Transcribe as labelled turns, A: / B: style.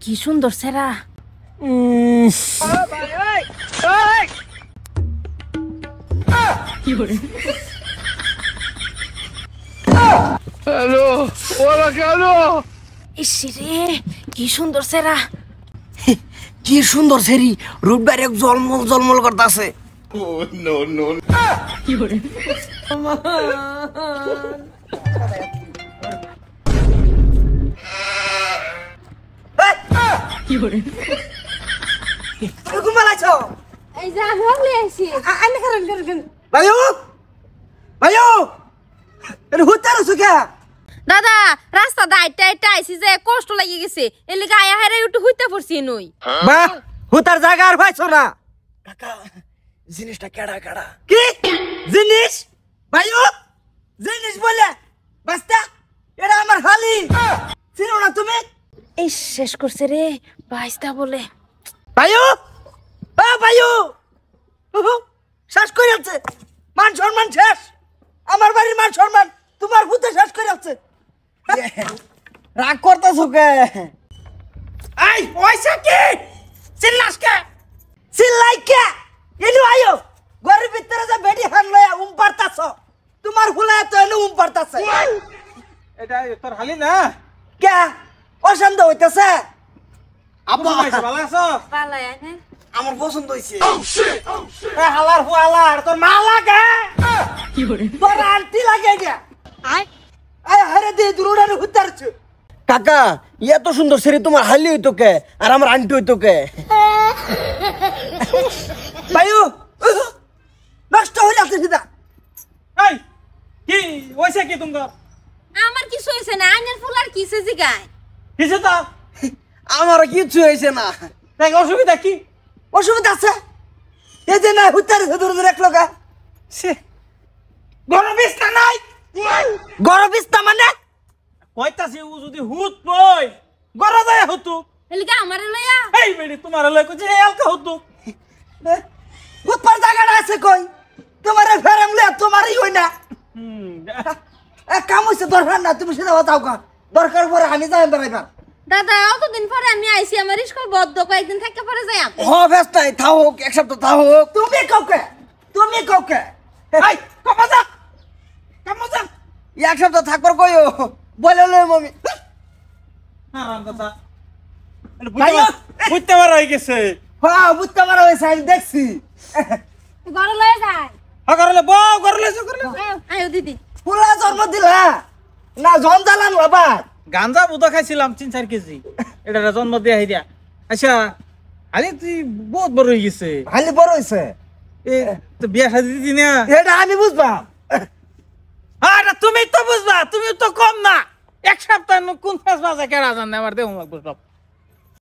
A: কি সুন্দর সেরা।
B: হ্যালো, ওরা কেন?
A: ইসরে কি সুন্দর সেরা।
C: কি সুন্দর সেরি, রোড বাইরে জলমল জলমল করতেছে।
A: এই যা ভাবলে আসি
C: ভাইও ভাইও, এটা হুতার সুখা।
A: দাদা রাস্তা দাইটা এটা আইছি যে কষ্ট লাগি গেছে, এলি গায়ে হারে একটু হইতে পড়ছি নই।
C: বাহ, হুতার জায়গা আর পাইছো না। কাকা, জিনিসটা কেডা কেডা? কি জিনিস? ভাইও জিনিস বলে বাস্তা, এটা আমার খালি চিনো না তুমি?
A: এই শেষ করছে রে বাইস্তা বলে।
C: ভাইও, ও ভাইও, শেষ করে যাচ্ছে। মান সম্মান শেষ, আমার বাড়ির মান সম্মান তোমার ভূতে শেষ করে যাচ্ছে। রাগ করতেছো কে? এই পয়সা কি চিল্লাস কে? চিল্লাই কে? এলু আয়ো ঘরের ভিতরে যে বেডি হান লয়া পারতাছ, তোমার ফুলায় তো এনু পারতাছে।
B: এটা তোর হালি না?
C: কে অশান্ত হইতাছে?
B: আব্বা ভাইছে ভালো আছো?
A: পালাই আনে
C: আমার পছন্দ হইছে। এ হালার ফুয়ালার তোর মা লাগে,
A: কি করে
C: তোর আন্টি লাগে গিয়া।
A: আয়
C: আয় হারে দে দুরুডার হুতারছ। কাকা, এত সুন্দর সেরি তোমার হালি হইতো কে আর আমার আন্টি হইতো কে? ভাইও নষ্ট হয়ে যাচ্ছে সিধা।
B: এই কি হইছে কি তোমার?
A: আমার কিছু হইছে না, আইনের ফুলার কিসে জিগায়।
B: কিছে তো?
C: আমার কিছু হয়েছে না।
B: দেখ অসুবিধা কি?
C: অসুবিধা আছে এই যে না হুতারে ধরে ধরে এক লগা সে গরবিস্তা নাই। গরবিস্তা মানে
B: কইতাছি ও যদি হুত পই গরা যায় হতু।
A: এলি গা আমারে লইয়া
B: এই বেডি তোমার লয় কইছে এলকা হতু।
C: হুতপার জায়গাটা আছে কই? তোমারে ফেরামলে তোমারই হই না। এক কাম হইছে, দরকার না তুমি সেটা বাতাও কা, দরকার পরে আমি যাই বেড়াইবার।
A: দাদা অতদিন পরে আমি আইছি, আমার স্কুল বদ্ধ কয়েকদিন থেকে পরে যাই।
C: হ ব্যস্তাই থাও, এক সপ্তাহ থাও। তুমি কাউকে, তুমি কাউকে
B: এই কমা যা
C: এক সপ্তাহ থাকবার কইও বলে লই মমি।
B: হারাম দাদা
C: ভাইও
B: বুঝতে পারা হয়ে গেছে।
C: হ্যাঁ বুঝতে পারা হয়েছে, আমি দেখছি।
A: ঘরে লয়ে যায়।
B: করলে বউ করলে
A: আয়ো দিদি
C: পুরা জন্ম দিলা না জঞ্জালান বাবা।
B: গাঞ্জা বুদা খাইছিলাম 3-4 কেজি, এটা জন্ম দিয়া হইয়া। আচ্ছা আরে তুই বহুত বড় হয়ে গেছে।
C: খালি বড় হয়েছে,
B: এ তো বিয়া শাদি দিদি না?
C: এটা আমি বুঝবা।
B: আরে তুমি তো বুঝবা, তুমি তো কম না। এক সপ্তাহ কোন ফেস বাজে কেডা জানে আমার দেহ লাগবে সব।